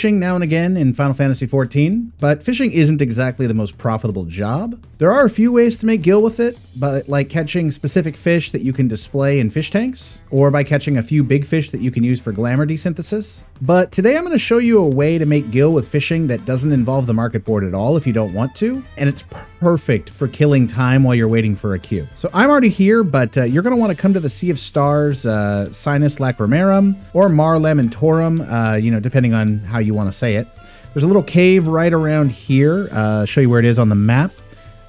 Fishing now and again in Final Fantasy XIV, but fishing isn't exactly the most profitable job. There are a few ways to make gil with it, but like catching specific fish that you can display in fish tanks, or by catching a few big fish that you can use for glamour desynthesis. But today I'm going to show you a way to make gil with fishing that doesn't involve the market board at all if you don't want to, and it's perfect for killing time while you're waiting for a queue. So I'm already here, but you're going to want to come to the Sea of Stars, Sinus Lacrimarum, or Mar Lamentorum, depending on how you want to say it. There's a little cave right around here. Show you where it is on the map.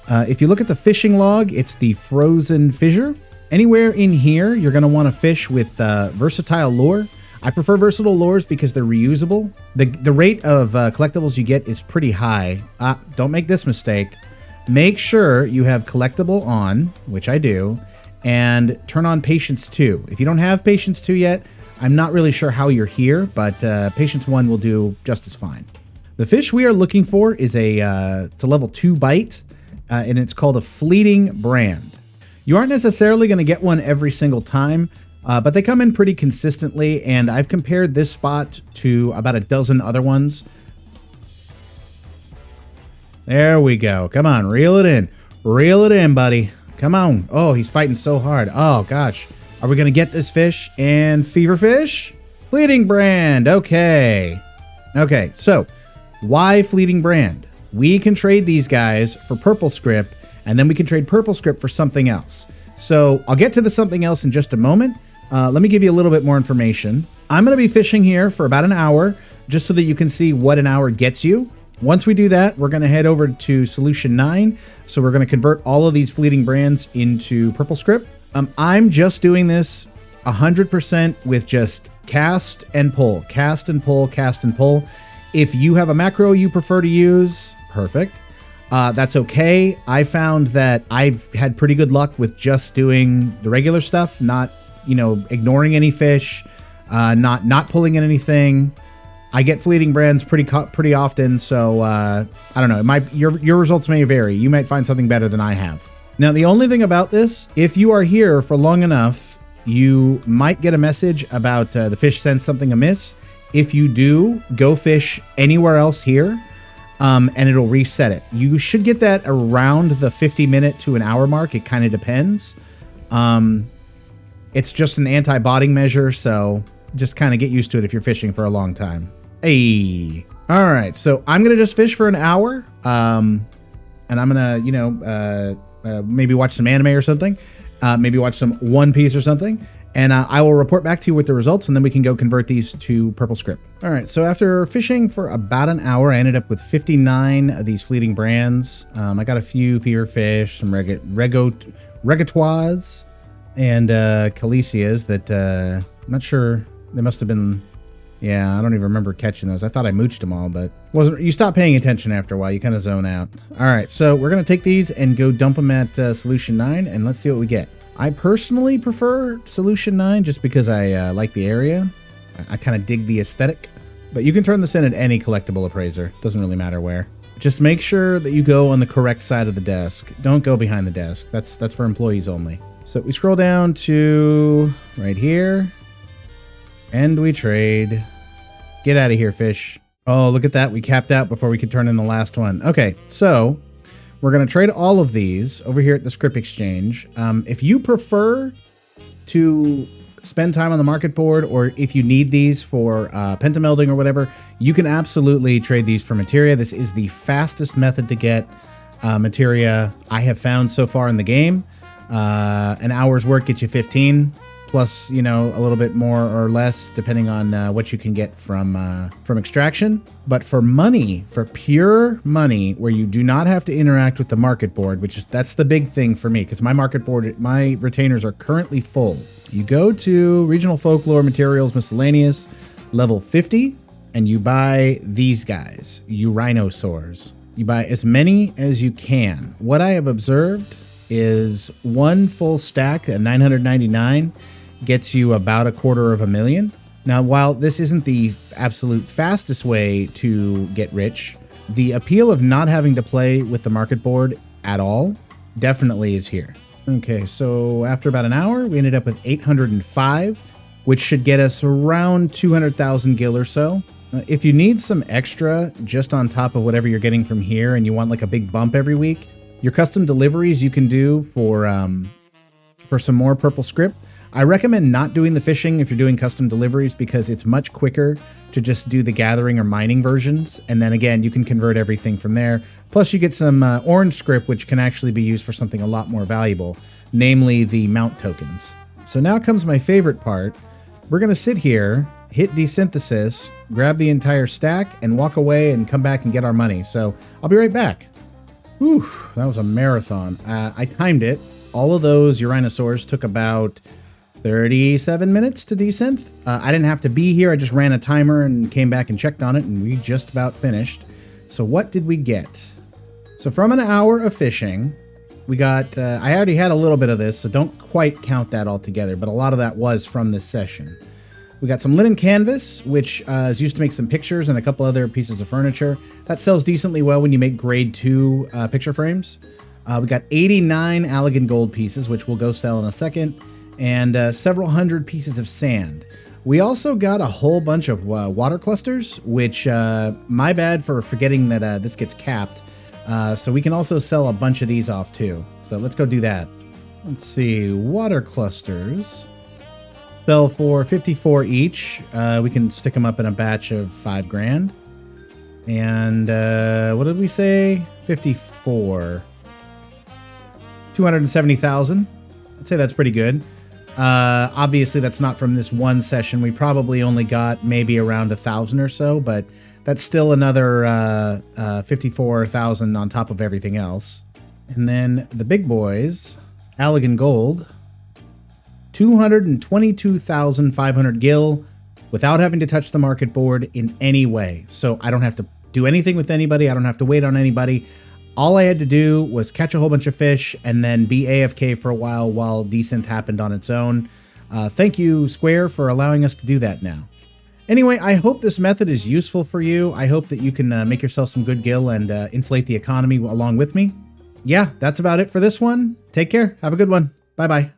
If you look at the fishing log, it's the Frozen Fissure. Anywhere in here, you're going to want to fish with versatile lure. I prefer versatile lures because they're reusable. The rate of collectibles you get is pretty high. Don't make this mistake. Make sure you have collectible on, which I do, and turn on Patience 2. If you don't have Patience 2 yet, I'm not really sure how you're here, but Patience 1 will do just as fine. The fish we are looking for is it's a level 2 bite, and it's called a fleeting brand. You aren't necessarily going to get one every single time, but they come in pretty consistently, and I've compared this spot to about a dozen other ones. There we go. Come on, reel it in. Reel it in, buddy. Come on. Oh, he's fighting so hard. Oh, gosh. Are we going to get this fish? And Feverfish? Fleeting brand. Okay. Okay, so why fleeting brand? We can trade these guys for Purple Scrip, and then we can trade Purple Scrip for something else. So I'll get to the something else in just a moment. Let me give you a little bit more information. I'm going to be fishing here for about an hour, just so that you can see what an hour gets you. Once we do that, we're going to head over to Solution 9. So we're going to convert all of these fleeting brands into Purple Scrip. I'm just doing this 100% with just cast and pull, cast and pull, cast and pull. If you have a macro you prefer to use, perfect. That's okay. I found that I've had pretty good luck with just doing the regular stuff, not, ignoring any fish, not pulling in anything. I get fleeting brands pretty often, so I don't know. Your results may vary. You might find something better than I have. Now, the only thing about this, if you are here for long enough, you might get a message about the fish sensed something amiss. If you do, go fish anywhere else here, and it'll reset it. You should get that around the 50-minute to an hour mark. It kind of depends. It's just an anti-botting measure, so just kind of get used to it if you're fishing for a long time. Hey. All right, so I'm going to just fish for an hour, and I'm going to, maybe watch some anime or something, maybe watch some One Piece or something, and I will report back to you with the results, and then we can go convert these to Purple Scrip. All right, so after fishing for about an hour, I ended up with 59 of these fleeting brands. I got a few feverfish, some regatoires, and calicias that I'm not sure, they must have been... Yeah, I don't even remember catching those. I thought I mooched them all, but you stop paying attention after a while. You kind of zone out. All right, so we're going to take these and go dump them at Solution 9, and let's see what we get. I personally prefer Solution 9 just because I like the area. I kind of dig the aesthetic. But you can turn this in at any collectible appraiser. Doesn't really matter where. Just make sure that you go on the correct side of the desk. Don't go behind the desk. That's for employees only. So we scroll down to right here, and we trade. Get out of here, fish. Oh, look at that. We capped out before we could turn in the last one. Okay, so we're going to trade all of these over here at the Scrip Exchange. If you prefer to spend time on the market board, or if you need these for pentamelding or whatever, you can absolutely trade these for materia. This is the fastest method to get materia I have found so far in the game. An hour's work gets you 15. Plus, a little bit more or less, depending on what you can get from extraction. But for money, for pure money, where you do not have to interact with the market board, that's the big thing for me, because my market board, my retainers are currently full. You go to Regional Folklore Materials Miscellaneous, level 50, and you buy these guys, Urinosaurs. You buy as many as you can. What I have observed is one full stack at 999 gets you about $250,000. Now, while this isn't the absolute fastest way to get rich, the appeal of not having to play with the market board at all definitely is here. Okay, so after about an hour, we ended up with 805, which should get us around 200,000 gil or so. If you need some extra just on top of whatever you're getting from here and you want like a big bump every week, your custom deliveries you can do for some more Purple Scrip. I recommend not doing the fishing if you're doing custom deliveries because it's much quicker to just do the gathering or mining versions. And then again, you can convert everything from there. Plus you get some orange scrip, which can actually be used for something a lot more valuable, namely the mount tokens. So now comes my favorite part. We're going to sit here, hit desynthesis, grab the entire stack, and walk away and come back and get our money. So I'll be right back. Whew, that was a marathon. I timed it. All of those Uranosaurs took about 37 minutes to desynth. I didn't have to be here. I just ran a timer and came back and checked on it, and we just about finished. So what did we get? So from an hour of fishing, we got, I already had a little bit of this, so don't quite count that all together, but a lot of that was from this session. We got some linen canvas, which is used to make some pictures and a couple other pieces of furniture. That sells decently well when you make grade 2 picture frames. We got 89 Allegan gold pieces, which we'll go sell in a second, and several hundred pieces of sand. We also got a whole bunch of water clusters, which my bad for forgetting that this gets capped. So we can also sell a bunch of these off too. So let's go do that. Let's see, water clusters sell for 54 each. We can stick them up in a batch of 5 grand. And what did we say? 54. 270,000. I'd say that's pretty good. Obviously that's not from this one session. We probably only got maybe around 1,000 or so, but that's still another 54,000 on top of everything else. And then the big boys, Allegan Gold, 222,500 gil without having to touch the market board in any way. So I don't have to do anything with anybody. I don't have to wait on anybody. All I had to do was catch a whole bunch of fish and then be AFK for a while desynth happened on its own. Thank you, Square, for allowing us to do that now. Anyway, I hope this method is useful for you. I hope that you can make yourself some good gil and inflate the economy along with me. Yeah, that's about it for this one. Take care. Have a good one. Bye-bye.